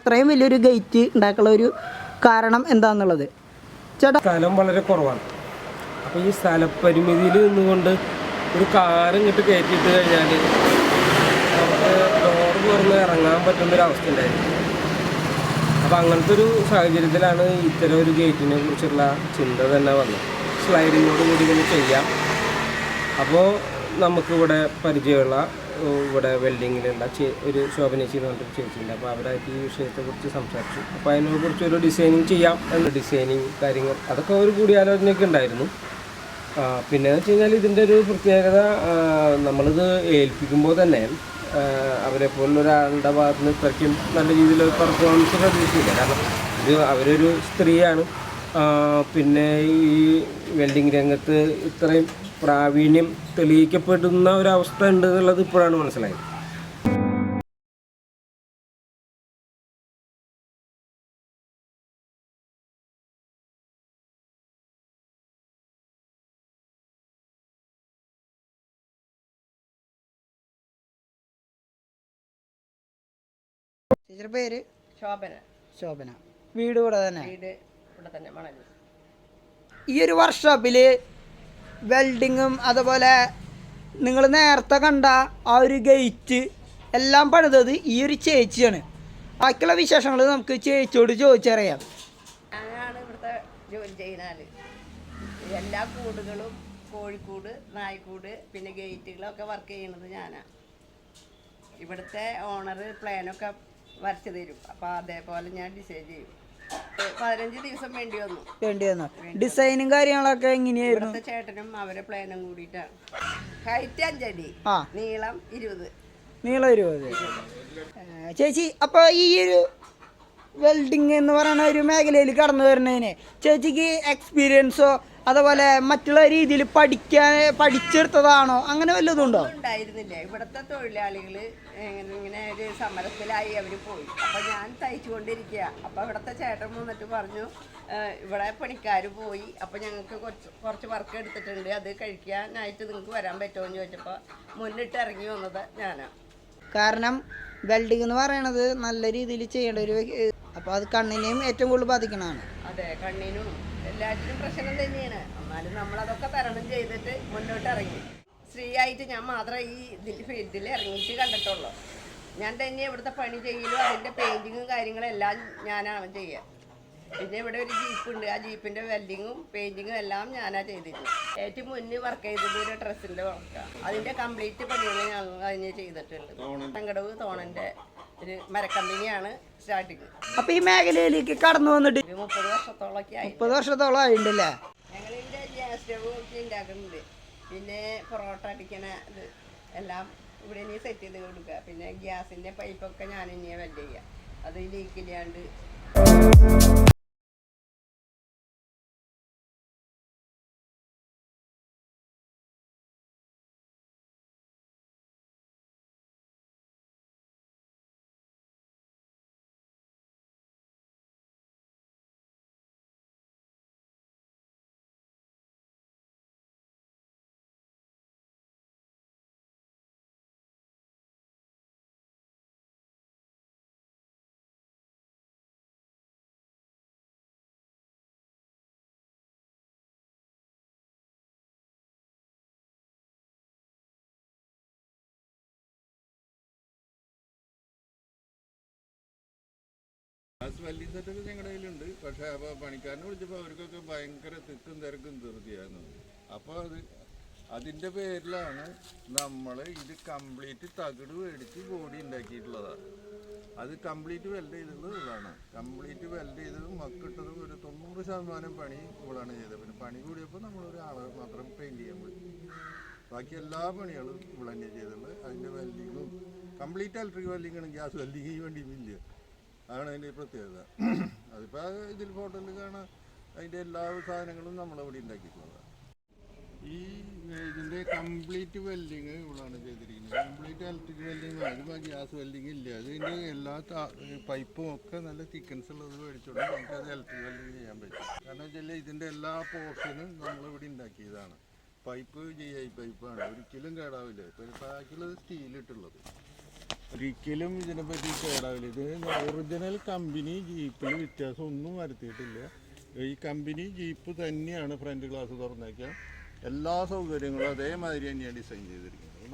അത്രയും വലിയൊരു ഗേറ്റ് ഉണ്ടാക്കാനുള്ള ഒരു കാരണം എന്താണെന്നുള്ളത്? ചേട്ടാ, സ്ഥലം വളരെ കുറവാണ്. അപ്പോൾ ഈ സ്ഥലപരിമിതിയിൽ നിന്നുകൊണ്ട് ഒരു കാർ ഇങ്ങോട്ട് കയറ്റിയിട്ട് കഴിഞ്ഞാൽ നമുക്ക് ഡോർ തുറന്ന് ഇറങ്ങാൻ പറ്റുന്നൊരവസ്ഥ ഉണ്ടായിരുന്നു. അപ്പോൾ അങ്ങനത്തെ ഒരു സാഹചര്യത്തിലാണ് ഇത്തരം ഒരു ഗേറ്റിനെ കുറിച്ചുള്ള ചിന്ത തന്നെ വന്നത്. സ്ലൈഡിങ്ങോട് കൂടി ഇങ്ങനെ ചെയ്യാം. അപ്പോൾ നമുക്കിവിടെ പരിചയമുള്ള ഇവിടെ വെൽഡിങ്ങിലുള്ള ഒരു ശോഭനേച്ചി എന്ന് പറഞ്ഞിട്ട് ചേച്ചിയുണ്ട്. അപ്പോൾ അവരായിട്ട് ഈ വിഷയത്തെക്കുറിച്ച് സംസാരിച്ചു. അപ്പോൾ അതിനെക്കുറിച്ച് ഒരു ഡിസൈനിങ് ചെയ്യാം എന്ന ഡിസൈനിങ് കാര്യങ്ങൾ അതൊക്കെ ഒരു കൂടിയാലോചനയൊക്കെ ഉണ്ടായിരുന്നു. പിന്നെ എന്ന് വെച്ച് കഴിഞ്ഞാൽ ഇതിൻ്റെ ഒരു പ്രത്യേകത, നമ്മളിത് ഏൽപ്പിക്കുമ്പോൾ തന്നെ അവരെ പോലുള്ളൊരാളുടെ ഭാഗത്ത് നിന്ന് ഇത്രയ്ക്കും നല്ല രീതിയിലൊരു പെർഫോമൻസ് പ്രതീക്ഷിക്കില്ല. കാരണം ഇത് അവരൊരു സ്ത്രീയാണ്. പിന്നെ ഈ വെൽഡിങ് രംഗത്ത് ഇത്രയും പ്രാവീണ്യം തെളിയിക്കപ്പെടുന്ന ഒരവസ്ഥ ഉണ്ട് എന്നുള്ളത് ഇപ്പോഴാണ് മനസ്സിലായത്. ടീച്ചറുടെ പേര്? ശോഭന. ശോഭന. വീട് ഇവിടെ തന്നെ? വീട് ഇവിടെ തന്നെ, മണലൂർ. ഈ ഒരു വർക്ക്ഷോപ്പിൽ വെൽഡിങ്ങും അതുപോലെ നിങ്ങൾ നേരത്തെ കണ്ട ആ ഒരു ഗേറ്റ് എല്ലാം പണിതത് ഈ ഒരു ചേച്ചിയാണ്. ബാക്കിയുള്ള വിശേഷങ്ങൾ നമുക്ക് ചേച്ചിയോട് ചോദിച്ചറിയാം. ഞാനാണ് ഇവിടുത്തെ ജോലി ചെയ്യുന്നത്. എല്ലാ കൂടുകളും, കോഴിക്കൂട്, നായ്ക്കൂട്, പിന്നെ ഗേറ്റുകളൊക്കെ വർക്ക് ചെയ്യുന്നത് ഞാനാണ്. ഇവിടുത്തെ ഓണർ പ്ലാനൊക്കെ വരച്ചു തരും. അപ്പോൾ അതേപോലെ ഞാൻ ഡിസൈൻ ചെയ്യും. 15 ദിവസം വേണ്ടി വന്നു. ഡിസൈനും കാര്യങ്ങളൊക്കെ എങ്ങനെയായിരുന്നു? ഇവിടുത്തെ ചേട്ടനും അവരെ പ്ലാനും കൂടിയിട്ടാണ്. ഹൈറ്റ് 5 അടി, നീളം 20. നീളം 20. ചേച്ചി, അപ്പോൾ ഈ ഒരു വെൽഡിങ് എന്ന് പറയുന്ന ഒരു മേഖലയിൽ കടന്നു വരുന്നതിന് ചേച്ചിക്ക് എക്സ്പീരിയൻസോ അതുപോലെ മറ്റുള്ള രീതിയിൽ പഠിച്ചെടുത്തതാണോ, അങ്ങനെ വല്ലതും ഉണ്ടോ? ഉണ്ടായിരുന്നില്ല. ഇവിടുത്തെ തൊഴിലാളികൾ ഇങ്ങനെ ഒരു സമരത്തിലായി അവർ പോയി. അപ്പോൾ ഞാൻ തയ്ച്ചുകൊണ്ടിരിക്കുക. അപ്പോൾ ഇവിടുത്തെ ചേട്ടൻ വന്നിട്ട് പറഞ്ഞു, ഇവിടെ പണിക്കാർ പോയി, അപ്പോൾ ഞങ്ങൾക്ക് കുറച്ച് വർക്ക് എടുത്തിട്ടുണ്ട്, അത് കഴിക്കാനായിട്ട് നിങ്ങൾക്ക് വരാൻ പറ്റുമോ എന്ന് ചോദിച്ചപ്പോൾ മുന്നിട്ട് ഇറങ്ങി വന്നത് ഞാനാണ്. കാരണം വെൽഡിങ് എന്ന് പറയണത് നല്ല രീതിയിൽ ചെയ്യേണ്ട ഒരു, അപ്പോൾ അത് കണ്ണിനെയും ഏറ്റവും കൂടുതൽ ബാധിക്കണതാണ്. അതെ, കണ്ണിനും എല്ലാറ്റിനും പ്രശ്നം തന്നെയാണ്. എന്നാലും നമ്മളതൊക്കെ തരണം ചെയ്തിട്ട് മുന്നോട്ട് ഇറങ്ങി. സ്ത്രീ ആയിട്ട് ഞാൻ മാത്രമേ ഈ ഫീൽഡിൽ ഇറങ്ങിയിട്ട് കണ്ടിട്ടുള്ളൂ. ഞാൻ തന്നെ ഇവിടുത്തെ പണി ചെയ്യലും അതിൻ്റെ പെയിൻറ്റിങ്ങും കാര്യങ്ങളെല്ലാം ഞാനാണ് ചെയ്യുക. പിന്നെ ഇവിടെ ഒരു ജീപ്പുണ്ട്, ആ ജീപ്പിൻ്റെ വെൽഡിങ്ങും പെയിൻറ്റിങ്ങും എല്ലാം ഞാനാണ് ചെയ്തിരുന്നത്. ഏറ്റവും മുന്നേ വർക്ക് ചെയ്തത് ഒരു ഡ്രസ്സിൻ്റെ വർക്കാണ്. അതിൻ്റെ കംപ്ലീറ്റ് പണികൾ ഞാൻ അതിന് ചെയ്തിട്ടുണ്ട്. സങ്കടവ് തോണൻ്റെ ഒരു മരക്കമ്പനിയാണ് സ്റ്റാർട്ടിങ്. അപ്പോൾ ഈ മേഖലയിലേക്ക് കടന്നു വന്നിട്ട് 30 വർഷത്തോളമൊക്കെ ആയി. 30 വർഷത്തോളം ആയിട്ടുണ്ടല്ലേ? ഞങ്ങളിതിൻ്റെ ഗ്യാസ് സ്റ്റവ് ഒക്കെ ഉണ്ടാക്കുന്നുണ്ട്. പിന്നെ പൊറോട്ട അടിക്കണ ഇത് എല്ലാം ഇവിടെ ഇനി സെറ്റ് ചെയ്ത് കൊടുക്കുക. പിന്നെ ഗ്യാസിൻ്റെ പൈപ്പൊക്കെ ഞാൻ ഇനിയെ വെൽഡ് ചെയ്യുക, അത് ലീക്കില്ലാണ്ട്. ഗ്യാസ് വെൽഡിംഗ് സെറ്റൊക്കെ ഞങ്ങളുടെ കയ്യിലുണ്ട്. പക്ഷേ അപ്പോൾ പണിക്കാരനെ വിളിച്ചപ്പോൾ അവർക്കൊക്കെ ഭയങ്കര തിക്കും തിരക്കും ധൃതിയായിരുന്നു. അപ്പോൾ അതിൻ്റെ പേരിലാണ് നമ്മൾ ഇത് കംപ്ലീറ്റ് തകിട് മേടിച്ച് ബോഡി ഉണ്ടാക്കിയിട്ടുള്ളതാണ്. അത് കംപ്ലീറ്റ് വെൽഡ് ചെയ്തിട്ടുള്ളത് ഇതാണ്. കംപ്ലീറ്റ് വെൽഡ് ചെയ്തതും മക്കിട്ടതും ഒരു 90% പണി ഇവളാണ് ചെയ്തത്. പിന്നെ പണി കൂടിയപ്പോൾ നമ്മളൊരാളെ മാത്രം പെയിൻറ്റ് ചെയ്യാൻ പോയി. ബാക്കി എല്ലാ പണികളും ഇവിടെ തന്നെ ചെയ്തിട്ടുള്ളത്. അതിൻ്റെ വെൽഡിങ്ങും കംപ്ലീറ്റ് ഇലക്ട്രിക് വെൽഡിങ്ങാണ്, ഗ്യാസ് വെൽഡിങ് വേണ്ടി ഇല്ല. അതാണ് അതിൻ്റെ പ്രത്യേകത. അതിപ്പോൾ ഇതിൽ ഫോട്ടോയിൽ കാണാൻ അതിൻ്റെ എല്ലാ സാധനങ്ങളും നമ്മളിവിടെ ഉണ്ടാക്കിയിട്ടുള്ളതാണ്. ഈ ഇതിൻ്റെ കംപ്ലീറ്റ് വെൽഡിങ് ഇവിടെയാണ് ചെയ്തിരിക്കുന്നത്. Complete electric welding. അതിപ്പോൾ ഗ്യാസ് വെൽഡിങ് ഇല്ല. അതിൻ്റെ എല്ലാ പൈപ്പും ഒക്കെ നല്ല തിക്കൻസ് ഉള്ളത് മേടിച്ചോണ്ട് നമുക്കത് ഇലക്ട്രിക് വെൽഡിങ് ചെയ്യാൻ പറ്റും. കാരണം വെച്ചാൽ ഇതിൻ്റെ എല്ലാ പോർഷനും നമ്മളിവിടെ ഉണ്ടാക്കിയതാണ്. പൈപ്പ് GI പൈപ്പാണ്, ഒരിക്കലും കേടാവില്ല. ഇപ്പോൾ ബാക്കിയുള്ളത് സ്റ്റീലിട്ടുള്ളത്. ഒരിക്കലും ഇതിനെപ്പറ്റി കേടാവില്ല. ഇത് ഒറിജിനൽ കമ്പനി ജീപ്പിൽ വ്യത്യാസം ഒന്നും വരുത്തിയിട്ടില്ല. ഈ കമ്പനി ജീപ്പ് തന്നെയാണ് ഫ്രണ്ട് ഗ്ലാസ് തുറന്നേക്കുക. എല്ലാ സൗകര്യങ്ങളും അതേമാതിരി തന്നെയാണ് ഡിസൈൻ ചെയ്തിരിക്കുന്നത്.